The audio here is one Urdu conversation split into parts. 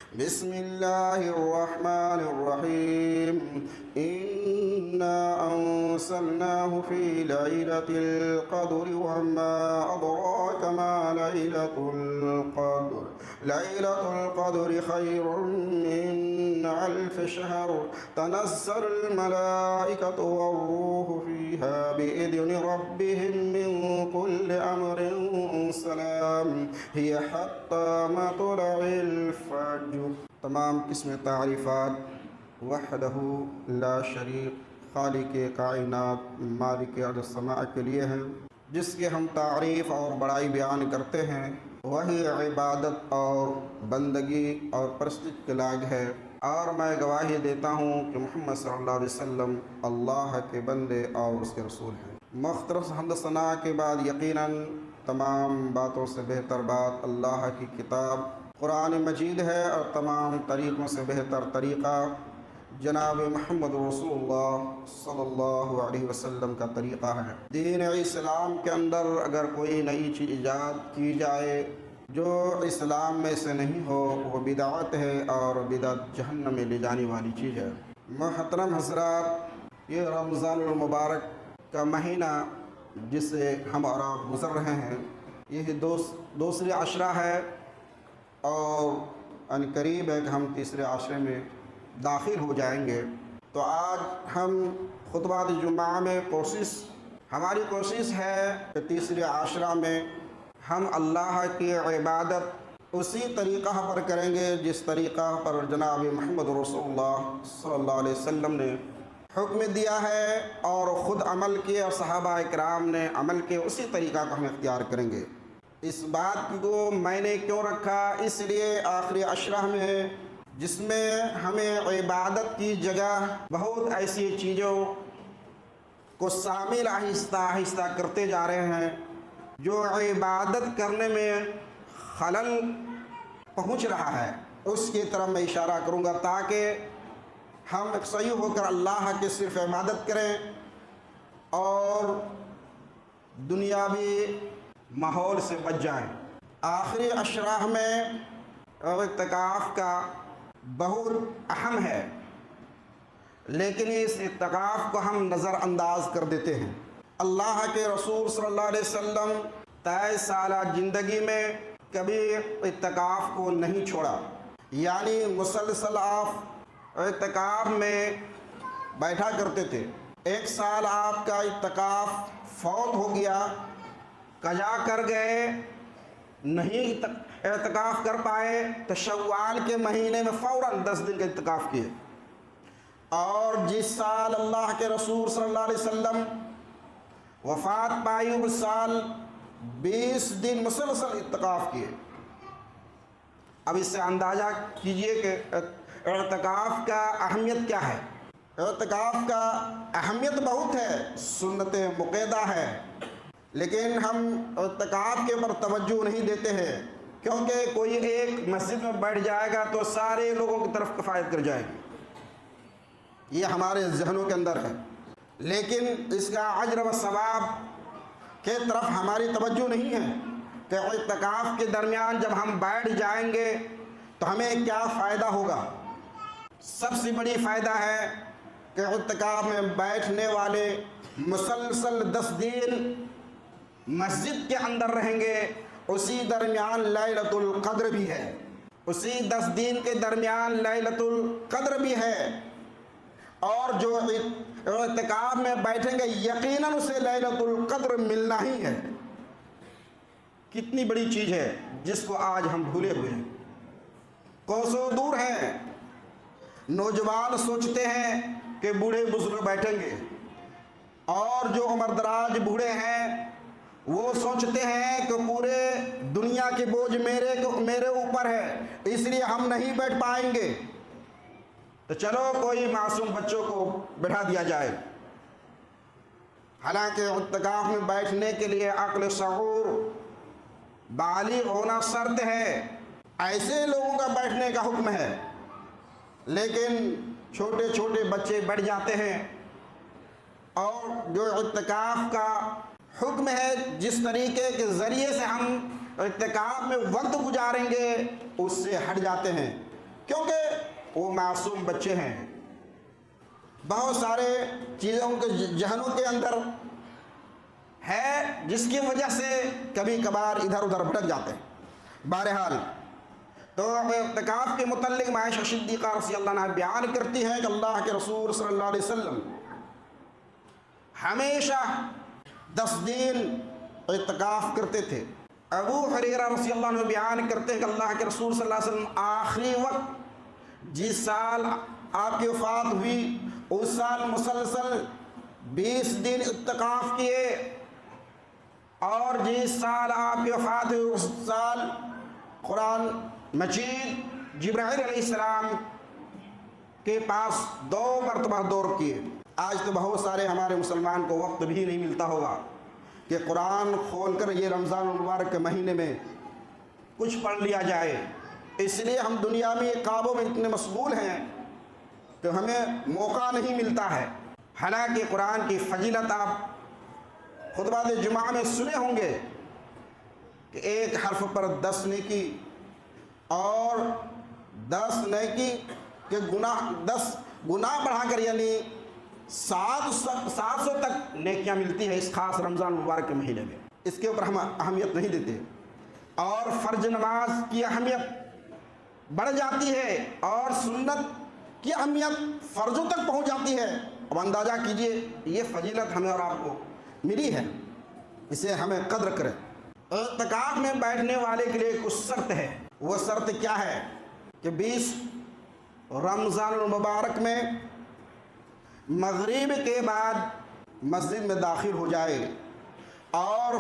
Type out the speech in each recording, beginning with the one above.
بسم الله الرحمن الرحيم إنا أنزلناه في ليلة القدر وما أدراك ما ليلة القدر ليلة القدر خير من ألف شهر تنزل الملائكة والروح فيها بإذن ربهم من كل أمر سلام هي حتى مطلع الفجر۔ تمام قسم تعریفات وحدہ لا شریک خالق کائنات مالک ارض السماء کے لیے ہیں، جس کی ہم تعریف اور بڑائی بیان کرتے ہیں، وہی عبادت اور بندگی اور پرستش کے لائق ہے۔ اور میں گواہی دیتا ہوں کہ محمد صلی اللہ علیہ وسلم اللہ کے بندے اور اس کے رسول ہیں۔ مختصر حمد ثنا کے بعد یقیناً تمام باتوں سے بہتر بات اللہ کی کتاب قرآن مجید ہے، اور تمام طریقوں سے بہتر طریقہ جناب محمد رسول اللہ صلی اللہ علیہ وسلم کا طریقہ ہے۔ دین اسلام کے اندر اگر کوئی نئی چیز ایجاد کی جائے جو اسلام میں سے نہیں ہو، وہ بدعت ہے، اور بدعت جہنم میں لے جانے والی چیز ہے۔ محترم حضرات، یہ رمضان المبارک کا مہینہ جسے ہم اور آپ گزر رہے ہیں، یہ دوسری عشرہ ہے، اور ان قریب ہے کہ ہم تیسرے عشرے میں داخل ہو جائیں گے۔ تو آج ہم خطبہ جمعہ میں ہماری کوشش ہے کہ تیسرے عشرہ میں ہم اللہ کی عبادت اسی طریقہ پر کریں گے جس طریقہ پر جناب محمد رسول اللہ صلی اللہ علیہ وسلم نے حکم دیا ہے اور خود عمل کیا، اور صحابہ اکرام نے عمل کیا، اسی طریقہ کو ہم اختیار کریں گے۔ اس بات کو میں نے کیوں رکھا؟ اس لیے آخری عشرہ میں جس میں ہمیں عبادت کی جگہ بہت ایسی چیزوں کو شامل آہستہ آہستہ کرتے جا رہے ہیں جو عبادت کرنے میں خلل پہنچ رہا ہے، اس کی طرف میں اشارہ کروں گا تاکہ ہم صحیح ہو کر اللہ کی صرف عبادت کریں اور دنیاوی ماحول سے بچ جائیں۔ آخری عشرہ میں اعتکاف کا بہت اہم ہے، لیکن اس اعتکاف کو ہم نظر انداز کر دیتے ہیں۔ اللہ کے رسول صلی اللہ علیہ وسلم 23 سالہ زندگی میں کبھی اعتکاف کو نہیں چھوڑا، یعنی مسلسل آپ اعتکاف میں بیٹھا کرتے تھے۔ 1 سال آپ کا اعتکاف فوت ہو گیا، قضا کر گئے، نہیں اعتکاف کر پائے تو شوال کے مہینے میں فوراً 10 دن کا اعتکاف کیے، اور جس سال اللہ کے رسول صلی اللہ علیہ وسلم وفات پائی اس سال 20 دن مسلسل اعتکاف کیے۔ اب اس سے اندازہ کیجئے کہ اعتکاف کا اہمیت کیا ہے۔ اعتکاف کا اہمیت بہت ہے، سنت مقیدہ ہے، لیکن ہم اعتکاف کے اوپر توجہ نہیں دیتے ہیں، کیونکہ کوئی ایک مسجد میں بیٹھ جائے گا تو سارے لوگوں کی طرف کفایت کر جائے گی، یہ ہمارے ذہنوں کے اندر ہے، لیکن اس کا اجر و ثواب کے طرف ہماری توجہ نہیں ہے کہ اعتکاف کے درمیان جب ہم بیٹھ جائیں گے تو ہمیں کیا فائدہ ہوگا۔ سب سے بڑی فائدہ ہے کہ اعتکاف میں بیٹھنے والے مسلسل 10 دن مسجد کے اندر رہیں گے، اسی درمیان لیلۃ القدر بھی ہے، اسی 10 دن کے درمیان لیلۃ القدر بھی ہے، اور جو اعتکاف میں بیٹھیں گے یقیناً اسے لیلۃ القدر ملنا ہی ہے۔ کتنی بڑی چیز ہے جس کو آج ہم بھولے ہوئے ہیں، کوسوں دور ہیں۔ نوجوان سوچتے ہیں کہ بوڑھے بزرگ بیٹھیں گے، اور جو عمر دراز بوڑھے ہیں وہ سوچتے ہیں کہ پورے دنیا کے بوجھ میرے اوپر ہے، اس لیے ہم نہیں بیٹھ پائیں گے، تو چلو کوئی معصوم بچوں کو بٹھا دیا جائے۔ حالانکہ اعتکاف میں بیٹھنے کے لیے عقل شعور بالغ ہونا شرط ہے، ایسے لوگوں کا بیٹھنے کا حکم ہے، لیکن چھوٹے چھوٹے بچے بیٹھ جاتے ہیں۔ اور جو اعتکاف کا حکم ہے، جس طریقے کے ذریعے سے ہم اعتکاف میں وقت گزاریں گے، اس سے ہٹ جاتے ہیں، کیونکہ وہ معصوم بچے ہیں، بہت سارے چیزوں کے ذہنوں کے اندر ہے جس کی وجہ سے کبھی کبھار ادھر ادھر بھٹک جاتے ہیں۔ بہرحال تو اعتکاف کے متعلق عائشہ صدیقہ رضی اللہ عنہا بیان کرتی ہیں کہ اللہ کے رسول صلی اللہ علیہ وسلم ہمیشہ 10 دن اعتکاف کرتے تھے۔ ابو ہریرہ رضی اللہ عنہ بیان کرتے ہیں کہ اللہ کے رسول صلی اللہ علیہ وسلم آخری وقت جس سال آپ کی وفات ہوئی اس سال مسلسل 20 دن اعتکاف کیے، اور جس سال آپ کی وفات ہوئی اس سال قرآن مجید جبرائیل علیہ السلام کے پاس 2 مرتبہ دور کیے۔ آج تو بہت سارے ہمارے مسلمان کو وقت بھی نہیں ملتا ہوگا کہ قرآن کھول کر یہ رمضان المبارک کے مہینے میں کچھ پڑھ لیا جائے، اس لیے ہم دنیا میں کعبوں میں اتنے مشغول ہیں کہ ہمیں موقع نہیں ملتا ہے۔ حالانکہ قرآن کی فضیلت آپ خطبہ جمعہ میں سنے ہوں گے کہ ایک حرف پر 10 نیکی، اور 10 نیکی کے دس گناہ بڑھا کر یعنی 700 تک نیکیاں ملتی ہے اس خاص رمضان مبارک کے مہینے میں۔ اس کے اوپر ہم اہمیت نہیں دیتے، اور فرض نماز کی اہمیت بڑھ جاتی ہے اور سنت کی اہمیت فرضوں تک پہنچ جاتی ہے۔ اب اندازہ کیجئے یہ فضیلت ہمیں اور آپ کو ملی ہے، اسے ہمیں قدر کریں۔ اعتکاف میں بیٹھنے والے کے لیے کچھ شرط ہے۔ وہ شرط کیا ہے کہ 20 رمضان المبارک میں مغرب کے بعد مسجد میں داخل ہو جائے، اور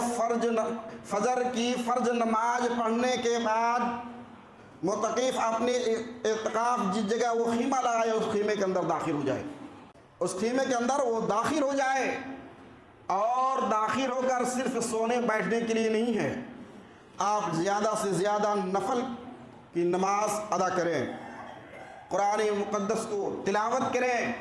فجر کی فرض نماز پڑھنے کے بعد معتکف اپنے اعتکاف جس جگہ وہ خیمہ لگائے اس خیمے کے اندر داخل ہو جائے، اس خیمے کے اندر وہ داخل ہو جائے، اور داخل ہو کر صرف سونے بیٹھنے کے لیے نہیں ہے، آپ زیادہ سے زیادہ نفل کی نماز ادا کریں، قرآن مقدس کو تلاوت کریں،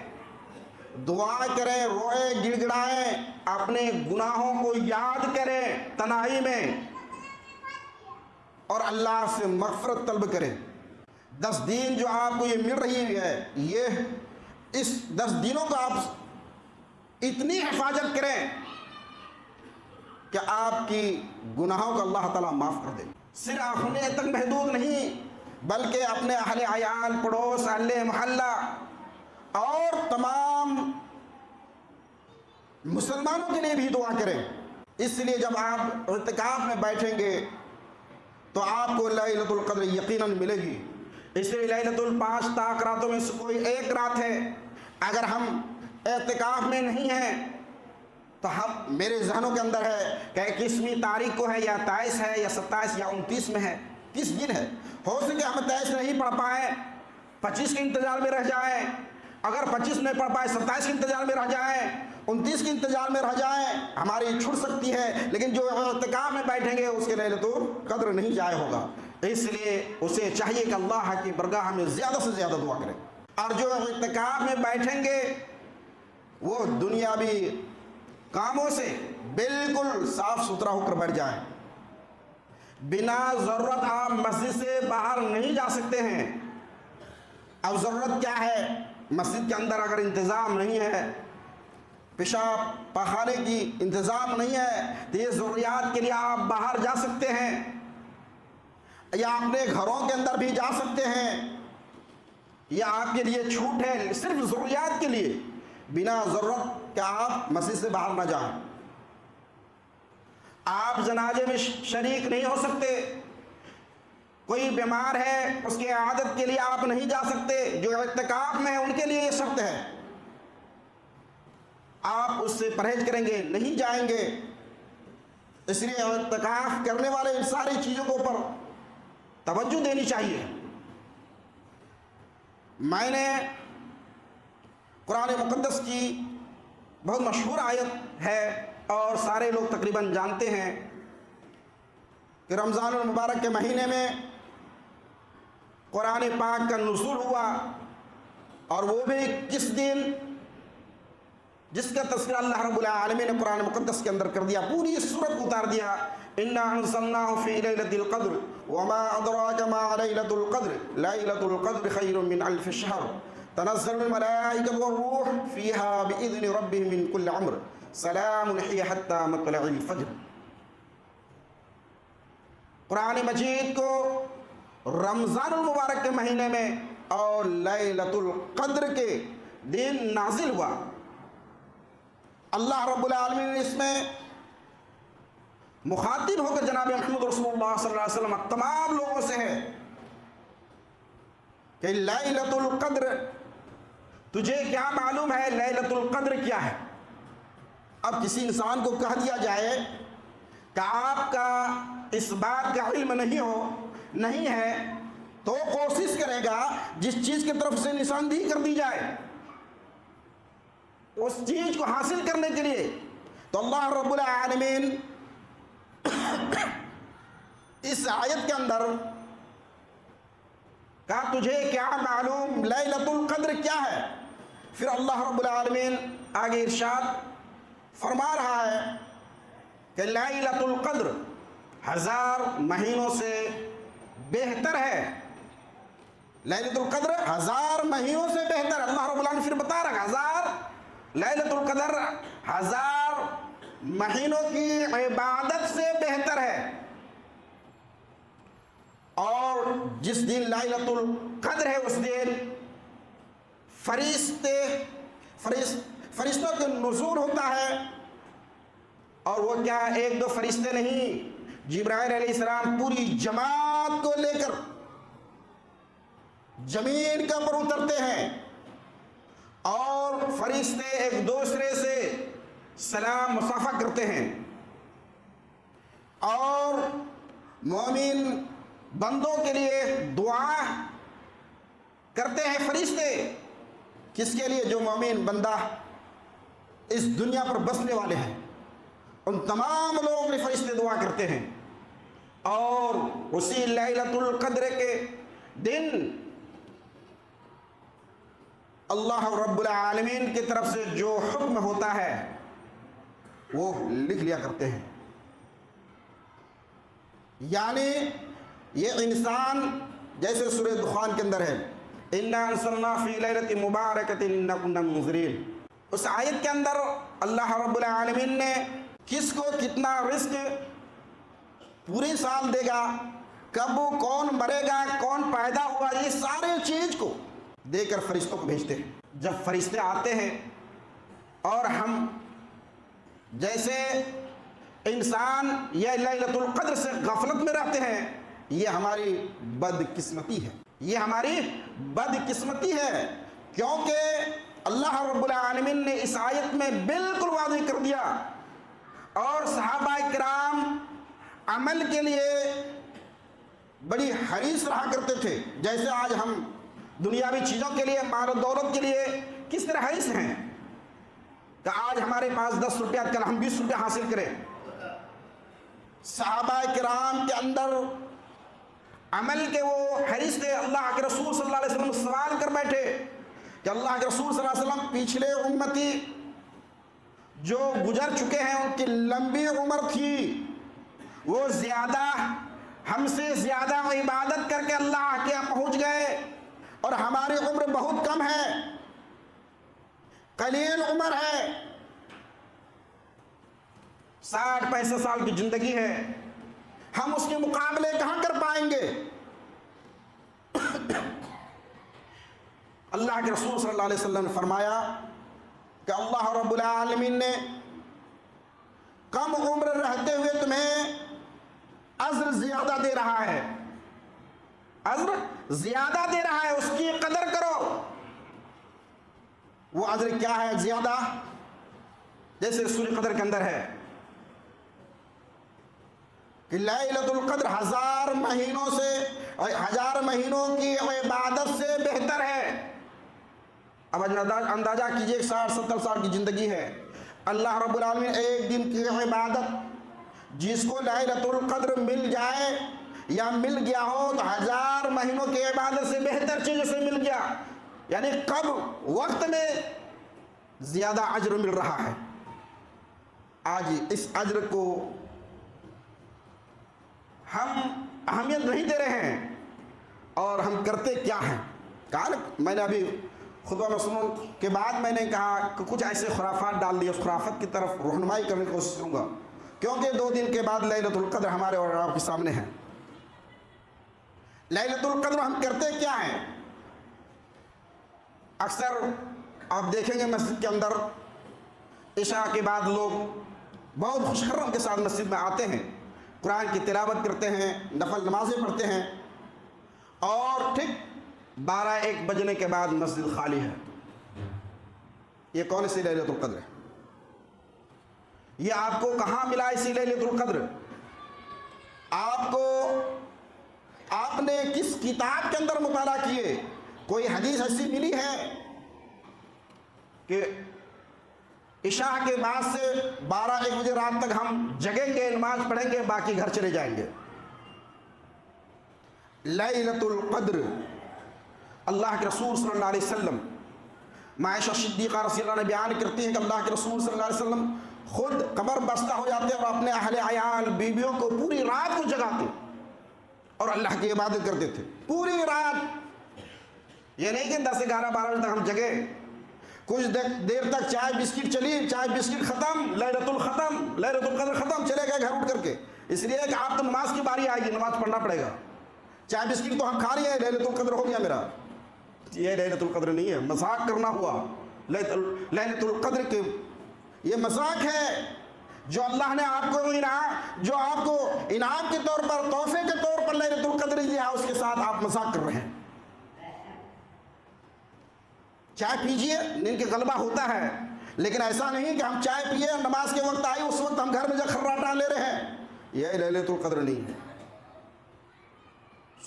دعائیں کریں، روئیں گڑ گڑائیں، اپنے گناہوں کو یاد کریں تنہائی میں، اور اللہ سے مغفرت طلب کریں۔ 10 دن جو آپ کو یہ مل رہی ہے، یہ اس 10 دنوں کا آپ اتنی حفاظت کریں کہ آپ کی گناہوں کو اللہ تعالیٰ معاف کر دے۔ صرف اپنے تک محدود نہیں بلکہ اپنے اہل عیال، پڑوس، اہل محلہ اور تمام مسلمانوں کے لیے بھی دعا کریں۔ اس لیے جب آپ اعتکاف میں بیٹھیں گے تو آپ کو لیلۃ القدر یقیناً ملے گی۔ اس لیے لیلۃ ال5 طاق راتوں میں سے کوئی ایک رات ہے، اگر ہم اعتکاف میں نہیں ہیں تو ہم میرے ذہنوں کے اندر ہے کہ 21ویں تاریخ کو ہے، یا 23 ہے، یا 27 یا 29 میں ہے، کس دن ہے؟ ہو سکے ہم 23 نہیں پڑھ پائیں، 25 کے انتظار میں رہ جائیں، اگر 25 نہیں پڑھ پائے 27 کے انتظار میں رہ جائیں، 29 کے انتظار میں رہ جائیں، ہماری چھوٹ سکتی ہے، لیکن جو اعتکاف میں بیٹھیں گے اس کے لیلۃ القدر نہیں ضائع ہوگا۔ اس لیے اسے چاہیے کہ اللہ کی برگاہ میں زیادہ سے زیادہ دعا کرے، اور جو اعتکاف میں بیٹھیں گے وہ دنیاوی کاموں سے بالکل صاف ستھرا ہو کر بیٹھ جائیں۔ بنا ضرورت آپ مسجد سے باہر نہیں جا سکتے ہیں۔ اب ضرورت کیا ہے؟ مسجد کے اندر اگر انتظام نہیں ہے، پیشاب پخانے کی انتظام نہیں ہے، تو یہ ضروریات کے لیے آپ باہر جا سکتے ہیں، یا اپنے گھروں کے اندر بھی جا سکتے ہیں، یا آپ کے لیے چھوٹ ہے صرف ضروریات کے لیے، بنا ضرورت کہ آپ مسجد سے باہر نہ جائیں۔ آپ جنازے میں شریک نہیں ہو سکتے، کوئی بیمار ہے اس کی عیادت کے لیے آپ نہیں جا سکتے، جو اعتکاف میں ہے ان کے لیے یہ شرط ہے، آپ اس سے پرہیز کریں گے، نہیں جائیں گے۔ اس لیے اعتکاف کرنے والے ان ساری چیزوں کے اوپر توجہ دینی چاہیے۔ میں نے قرآن مقدس کی بہت مشہور آیت ہے اور سارے لوگ تقریباً جانتے ہیں کہ رمضان المبارک کے مہینے میں قرآن پاک کا نزول ہوا، اور وہ بھی کس دن؟ جس کا تذکرہ اللہ رب العالمین نے قرآن مقدس کے اندر کر دیا، پوری سورت کو اتار دیا۔ انا انزلناہ فی لیلۃ القدر وما ادراک ما لیلۃ القدر لیلۃ القدر خیر من الف شہر تنزل الملائکۃ والروح فیہا باذن ربہم من کل امر سلام ہی حتی مطلع الفجر۔ قرآن مجید کو رمضان المبارک کے مہینے میں اور لیلۃ القدر کے دن نازل ہوا۔ اللہ رب العالمین نے اس میں مخاطب ہو کر جناب محمد رسول اللہ صلی اللہ علیہ وسلم تمام لوگوں سے ہے کہ لیلۃ القدر، تجھے کیا معلوم ہے لیلۃ القدر کیا ہے؟ اب کسی انسان کو کہہ دیا جائے کہ آپ کا اس بات کا علم نہیں ہے تو کوشش کرے گا جس چیز کی طرف سے نشاندہی کر دی جائے اس چیز کو حاصل کرنے کے لیے۔ تو اللہ رب العالمین اس آیت کے اندر کہا تجھے کیا معلوم لیلۃ القدر کیا ہے؟ پھر اللہ رب العالمین آگے ارشاد فرما رہا ہے کہ لیلۃ القدر 1000 مہینوں سے بہتر ہے۔ لیلۃ القدر 1000 مہینوں سے بہتر۔ اللہ رب العالمین پھر بتا رہا ہے لیلۃ القدر 1000 مہینوں کی عبادت سے بہتر ہے۔ اور جس دن لیلۃ القدر ہے اس دن فرشتوں کے نزول ہوتا ہے، اور وہ کیا ایک دو فرشتے نہیں، جبرائیل علیہ السلام پوری جماعت کو لے کر زمین کے اوپر اترتے ہیں، اور فرشتے ایک دوسرے سے سلام مصافحہ کرتے ہیں، اور مومن بندوں کے لیے دعا کرتے ہیں فرشتے۔ کس کے لیے؟ جو مومن بندہ اس دنیا پر بسنے والے ہیں ان تمام لوگوں کے لیے فرشتے دعا کرتے ہیں۔ اور اسی لیلۃ القدر کے دن اللہ رب العالمین کی طرف سے جو حکم ہوتا ہے وہ لکھ لیا کرتے ہیں۔ یعنی یہ انسان جیسے سورہ دخان کے اندر ہے اِنَّا أَنزَلْنَا فِي لَيْلَةٍ مُبَارَكَةٍ إِنَّا كُنَّا مُنذِرِينَ، اس آیت کے اندر اللہ رب العالمین نے کس کو کتنا رزق پوری سال دے گا، کب کون مرے گا، کون پیدا ہوا، یہ سارے چیز کو دے کر فرشتوں کو بھیجتے ہیں۔ جب فرشتے آتے ہیں اور ہم جیسے انسان یہ لیلۃ القدر سے غفلت میں رہتے ہیں، یہ ہماری بدقسمتی ہے، یہ ہماری بدقسمتی ہے، کیونکہ اللہ رب العالمین نے اس آیت میں بالکل واضح کر دیا، اور صحابہ کرام عمل کے لیے بڑی حریص رہا کرتے تھے۔ جیسے آج ہم دنیاوی چیزوں کے لیے، مال و دولت کے لیے کس طرح حریص ہیں کہ آج ہمارے پاس 10 روپیہ، کل ہم 20 روپیہ حاصل کریں۔ صحابہ کرام کے اندر عمل کے وہ حریص تھے۔ اللہ کے رسول صلی اللہ علیہ وسلم سوال کر بیٹھے کہ اللہ کے رسول صلی اللہ علیہ وسلم پچھلے امتی جو گزر چکے ہیں ان کی لمبی عمر تھی، وہ زیادہ ہم سے زیادہ عبادت کر کے اللہ کے یہاں پہنچ گئے، اور ہماری عمر بہت کم ہے، قلیل عمر ہے، 60-65 سال کی زندگی ہے، ہم اس کے مقابلے کہاں کر پائیں گے؟ اللہ کے رسول صلی اللہ علیہ وسلم نے فرمایا کہ اللہ رب العالمین نے کم عمر رہتے ہوئے تمہیں اجر زیادہ دے رہا ہے، اجر زیادہ دے رہا ہے، اس کی قدر کرو۔ وہ اجر کیا ہے زیادہ؟ جیسے سورہ قدر کے اندر ہے کہ لیلۃ القدر 1000 مہینوں سے 1000 مہینوں کی عبادت سے بہتر ہے۔ اب اندازہ کیجئے 60-70 سال کی زندگی ہے، اللہ رب العالمین ایک دن کی عبادت جس کو لیلۃ القدر مل جائے یا مل گیا ہو تو 1000 مہینوں کی عبادت سے بہتر چیز سے مل گیا۔ یعنی کب وقت میں زیادہ اجر مل رہا ہے. آج اس اجر کو ہم اہمیت نہیں دے رہے ہیں اور ہم کرتے کیا ہیں. کہا نا میں نے ابھی خطبہ مسنون کے بعد میں نے کہا کہ کچھ ایسے خرافات ڈال دیے, اس خرافت کی طرف رہنمائی کرنے کی کوشش کروں گا, کیونکہ 2 دن کے بعد لیلۃ القدر ہمارے اور آپ کے سامنے ہے. لیلۃ القدر ہم کرتے کیا ہیں؟ اکثر آپ دیکھیں گے مسجد کے اندر عشاء کے بعد لوگ بہت خوش خرم کے ساتھ مسجد میں آتے ہیں, قرآن کی تلاوت کرتے ہیں, نفل نمازیں پڑھتے ہیں, اور ٹھیک 12-1 بجنے کے بعد مسجد خالی ہے. یہ کون سی لیلۃ القدر ہے؟ یہ آپ کو کہاں ملا اسی لیلۃ القدر؟ آپ نے کس کتاب کے اندر مطالعہ کیے؟ کوئی حدیث ایسی ملی ہے کہ عشاء کے بعد سے 12-1 بجے رات تک ہم جگیں گے, نماز پڑھیں گے, باقی گھر چلے جائیں گے؟ لیلۃ القدر اللہ کے رسول صلی اللہ علیہ وسلم, عائشہ صدیقہ رضی اللہ عنہا بیان کرتی ہیں کہ اللہ کے رسول صلی اللہ علیہ وسلم خود قبر بستہ ہو جاتے اور اپنے اہل عیال بیویوں کو پوری رات کو جگاتے اور اللہ کی عبادت کرتے تھے پوری رات. یہ نہیں کہ 10-11-12 بجے تک ہم جگے, کچھ دیر تک چائے بسکٹ چلی, چائے بسکٹ ختم, لیلۃ القدر ختم, چلے گئے گھر اٹھ کر کے. اس لیے کہ آپ تو نماز کی باری آئے گی, نماز پڑھنا پڑے گا. چائے بسکٹ تو ہم کھا رہے ہیں, لیلۃ القدر ہو گیا میرا. یہ لیلۃ القدر نہیں ہے, مذاق کرنا ہوا. لیلۃ القدر کے یہ مذاق ہے جو اللہ نے آپ کو انعام کے طور پر, تحفے کے طور پر لیلۃ القدر دیا, اس کے ساتھ آپ مذاق کر رہے ہیں. چائے پیجئے, نیند کا غلبہ ہوتا ہے, لیکن ایسا نہیں کہ ہم چائے پیے, نماز کے وقت آئی, اس وقت ہم گھر میں جا خراٹا لے رہے ہیں. یہ لیلۃ القدر نہیں ہے.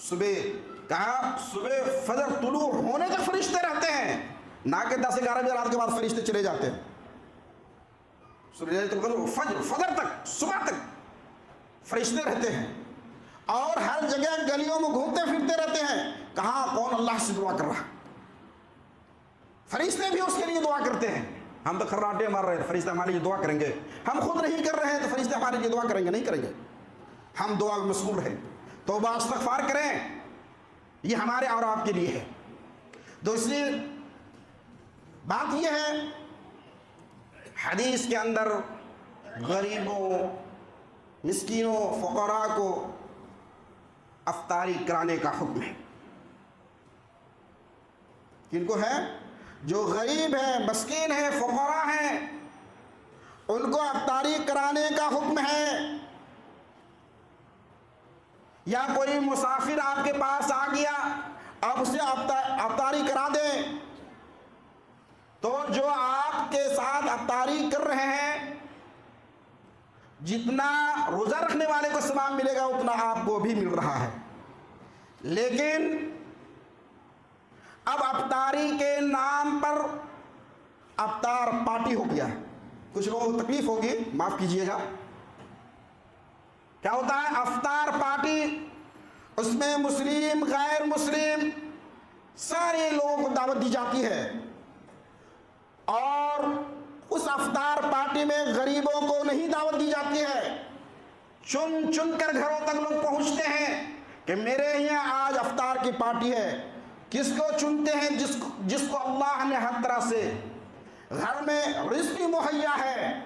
صبح فجر طلوع ہونے تک فرشتے رہتے ہیں, نہ کہ 10-11 بجے رات کے بعد فرشتے چلے جاتے ہیں. لیلۃ القدر فجر تک, صبح تک فرشتے رہتے ہیں, اور ہر جگہ گلیوں میں گھومتے پھرتے رہتے ہیں. کہاں کون اللہ سے دعا کر رہا, فرشتے بھی اس کے لیے دعا کرتے ہیں. ہم تو خراٹے مار رہے ہیں, فرشتے ہمارے لیے دعا کریں گے. ہم خود نہیں کر رہے ہیں تو فرشتے ہمارے لیے دعا کریں گے؟ نہیں کریں گے. ہم دعا میں مشغول رہیں, توبہ استغفار کریں, یہ ہمارے اور آپ کے لیے ہے. دوسری بات یہ ہے, حدیث کے اندر غریبوں, مسکینوں, فقراء کو افطاری کرانے کا حکم ہے. کن کو ہے؟ جو غریب ہیں, مسکین ہیں, فقراء ہیں, ان کو افطاری کرانے کا حکم ہے. یا کوئی مسافر آپ کے پاس آ گیا, آپ اسے افطاری کرا دیں, تو جو آپ کے ساتھ افطاری کر رہے ہیں, جتنا روزہ رکھنے والے کو ثواب ملے گا اتنا آپ کو بھی مل رہا ہے. لیکن اب افطاری کے نام پر افطار پارٹی ہو گیا ہے. کچھ لوگوں کو تکلیف ہوگی, معاف کیجئے گا. کیا ہوتا ہے افطار پارٹی؟ اس میں مسلم, غیر مسلم سارے لوگوں کو دعوت دی جاتی ہے, اور اس افطار پارٹی میں غریبوں کو نہیں دعوت دی جاتی ہے. چن چن کر گھروں تک لوگ پہنچتے ہیں کہ میرے یہاں آج افطار کی پارٹی ہے. کس کو چنتے ہیں؟ جس کو اللہ نے ہر طرح سے گھر میں رزق مہیا ہے,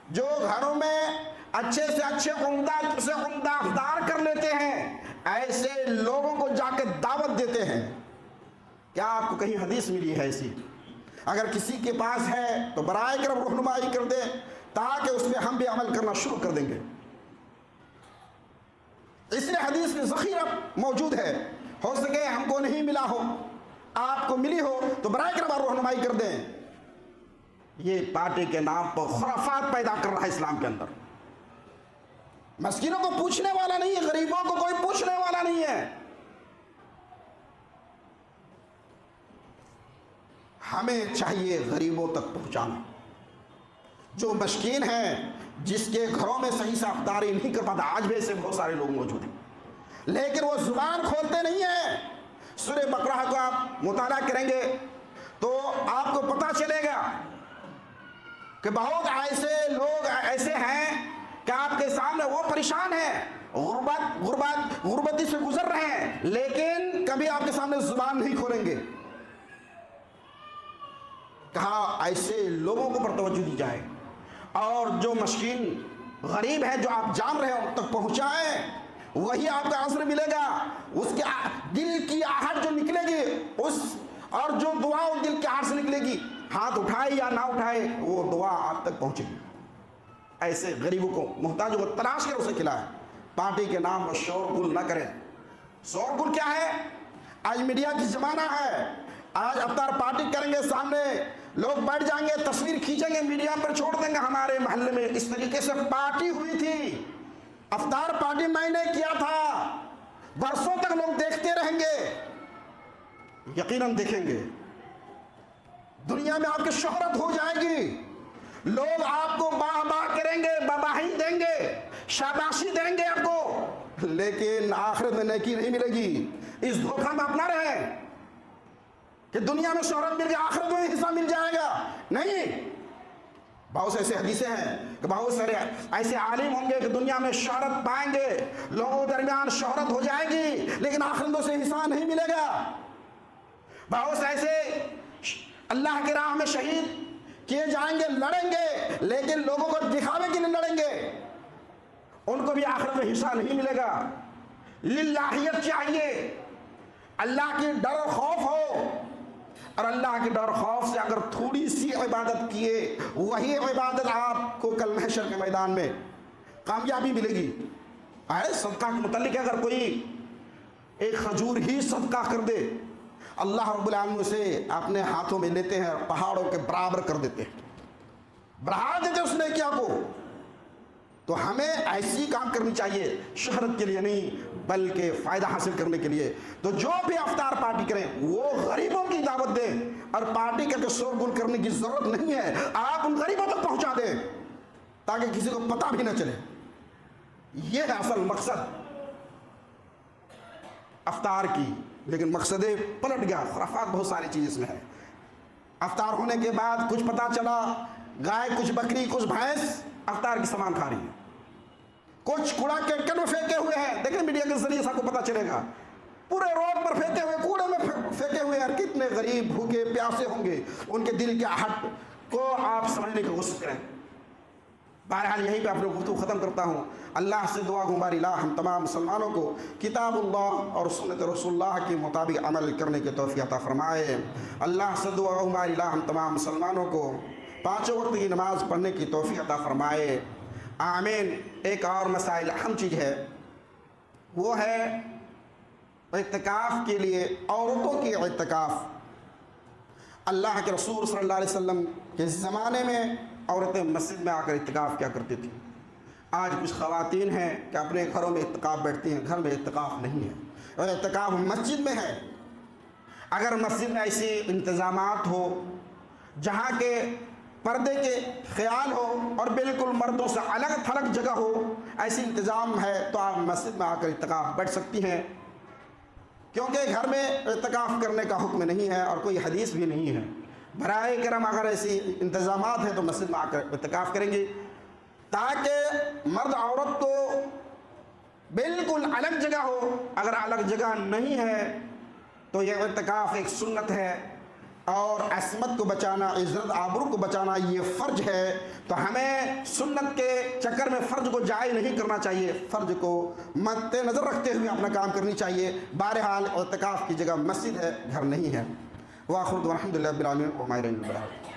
جو گھروں میں اچھے سے اچھے عمدہ افطار کر لیتے ہیں, ایسے لوگوں کو جا کے دعوت دیتے ہیں. کیا آپ کو کہیں حدیث ملی ہے ایسی؟ اگر کسی کے پاس ہے تو برائے کرم رہنمائی کر دیں, تاکہ اس میں ہم بھی عمل کرنا شروع کر دیں گے. اس لیے حدیث میں ذخیرہ موجود ہے. ہو سکے ہم کو نہیں ملا ہو, آپ کو ملی ہو تو برائے کرم رہنمائی کر دیں. یہ پارٹی کے نام پر خرافات پیدا کر رہا ہے اسلام کے اندر. مسکینوں کو پوچھنے والا نہیں ہے, غریبوں کو کوئی پوچھنے والا نہیں ہے. ہمیں چاہیے غریبوں تک پہنچانا. جو مسکین ہیں, جس کے گھروں میں صحیح سے افطاری نہیں کر پاتا, آج بھی ایسے بہت سارے لوگ موجود ہیں, لیکن وہ زبان کھولتے نہیں ہیں. سورہ بقرہ کو آپ مطالعہ کریں گے تو آپ کو پتہ چلے گا کہ بہت ایسے لوگ ایسے ہیں کہ آپ کے سامنے وہ پریشان ہیں، غربتی سے گزر رہے ہیں، لیکن کبھی آپ کے سامنے زبان نہیں کھولیں گے۔ کہا ایسے لوگوں کو پر توجہ دی جائے، اور جو مسکین غریب ہے جو آپ جان رہے ہیں ان تک پہنچائیں، وہی آپ کا عذر ملے گا۔ اس کے دل کی آہٹ جو نکلے گی، اور جو دعا اس دل کی آہٹ سے نکلے گی، ہاتھ اٹھائے یا نہ اٹھائے، وہ دعا آپ تک پہنچے گی۔ ایسے غریبوں کو، محتاجوں کو تلاش کر اسے کھلائے۔ پارٹی کے نام پر شور گل نہ کریں۔ شور گل کیا ہے؟ آج میڈیا کی زمانہ ہے، آج افطار پارٹی کریں گے، سامنے لوگ بیٹھ جائیں گے، تصویر کھینچیں گے، میڈیا پر چھوڑ دیں گے، ہمارے محلے میں اس طریقے سے پارٹی ہوئی تھی، افطار پارٹی میں نے کیا تھا، برسوں تک لوگ دیکھتے رہیں گے، یقیناً دیکھیں گے۔ دنیا میں آپ کی شہرت ہو جائے گی، لوگ آپ کو باہ باہ کریں گے، باباہی دیں گے، شاباشی دیں گے آپ کو، لیکن آخرت میں نیکی نہیں ملے گی۔ اس دھوکہ میں آپ نہ رہیں کہ دنیا میں شہرت مل گئی، آخرت میں حصہ مل جائے گا، نہیں۔ بہت سے ایسے حدیثیں ہیں کہ بہت سارے ایسے عالم ہوں گے کہ دنیا میں شہرت پائیں گے، لوگوں کے درمیان شہرت ہو جائے گی، لیکن آخرت میں اسے حصہ نہیں ملے گا۔ بہت سے ایسے اللہ کی راہ میں شہید کیے جائیں گے، لڑیں گے، لیکن لوگوں کو دکھاوے کے لیے لڑیں گے، ان کو بھی آخرت میں حصہ نہیں ملے گا۔ للہیت چاہیے، اللہ کی ڈر و خوف ہو، اور اللہ کے ڈر خوف سے اگر تھوڑی سی عبادت کیے، وہی عبادت آپ کو کل محشر کے میدان میں کامیابی ملے گی۔ صدقہ کے متعلق اگر کوئی ایک کھجور ہی صدقہ کر دے، اللہ رب العالمین اسے اپنے ہاتھوں میں لیتے ہیں، پہاڑوں کے برابر کر دیتے ہیں، بڑھا دیتے اس نے کیا کو۔ تو ہمیں ایسی کام کرنی چاہیے، شہرت کے لیے نہیں بلکہ فائدہ حاصل کرنے کے لیے۔ تو جو بھی افطار پارٹی کریں وہ غریبوں کی دعوت دیں، اور پارٹی کر کے شور گل کرنے کی ضرورت نہیں ہے، آپ ان غریبوں تک پہنچا دیں تاکہ کسی کو پتہ بھی نہ چلے۔ یہ ہے اصل مقصد افطار کی، لیکن مقصد پلٹ گیا، خرافات بہت ساری چیز اس میں ہے۔ افطار ہونے کے بعد کچھ پتہ چلا گائے، کچھ بکری، کچھ بھینس افطار کی سامان کھا رہی ہے، کچھ کوڑا کرکٹ میں پھینکے ہوئے ہیں، دیکھیں میڈیا کے ذریعے سب کو پتہ چلے گا، پورے روڈ پر پھینکے ہوئے، کوڑے میں پھینکے ہوئے ہیں، کتنے غریب بھوکے پیاسے ہوں گے، ان کے دل کے آہٹ کو آپ سمجھنے کی کوشش کریں۔ بہرحال یہیں پہ اپنے گفتگو ختم کرتا ہوں۔ اللہ سے دعا گو ہماری الہ ہم تمام مسلمانوں کو کتاب اللہ اور سنت رسول اللہ کے مطابق عمل کرنے کی توفیق عطا فرمائے۔ اللہ سے دعا گو ہماری الہ ہم تمام مسلمانوں کو 5 وقت کی نماز پڑھنے کی توفیق عطا فرمائے، آمین۔ ایک اور مسائل اہم چیز ہے، وہ ہے اعتکاف کے لیے عورتوں کی اعتکاف۔ اللہ کے رسول صلی اللہ علیہ وسلم کے زمانے میں عورتیں مسجد میں آ کر اعتکاف کیا کرتی تھیں۔ آج کچھ خواتین ہیں کہ اپنے گھروں میں اعتکاف بیٹھتی ہیں، گھر میں اعتکاف نہیں ہے، اور اعتکاف مسجد میں ہے۔ اگر مسجد میں ایسی انتظامات ہو جہاں کے پردے کے خیال ہو اور بالکل مردوں سے الگ تھلگ جگہ ہو، ایسی انتظام ہے تو آپ مسجد میں آ کر اعتکاف بیٹھ سکتی ہیں، کیونکہ گھر میں اعتکاف کرنے کا حکم نہیں ہے اور کوئی حدیث بھی نہیں ہے۔ برائے کرم اگر ایسی انتظامات ہیں تو مسجد میں آ کر اعتکاف کریں گے، تاکہ مرد عورت کو بالکل الگ جگہ ہو۔ اگر الگ جگہ نہیں ہے تو یہ اعتکاف ایک سنت ہے، اور عصمت کو بچانا، عزت آبرو کو بچانا یہ فرض ہے۔ تو ہمیں سنت کے چکر میں فرض کو جائز نہیں کرنا چاہیے، فرض کو مد نظر رکھتے ہوئے اپنا کام کرنی چاہیے۔ بہرحال اعتکاف کی جگہ مسجد ہے، گھر نہیں ہے۔ وآخر دعوانا الحمدللہ رب العالمین۔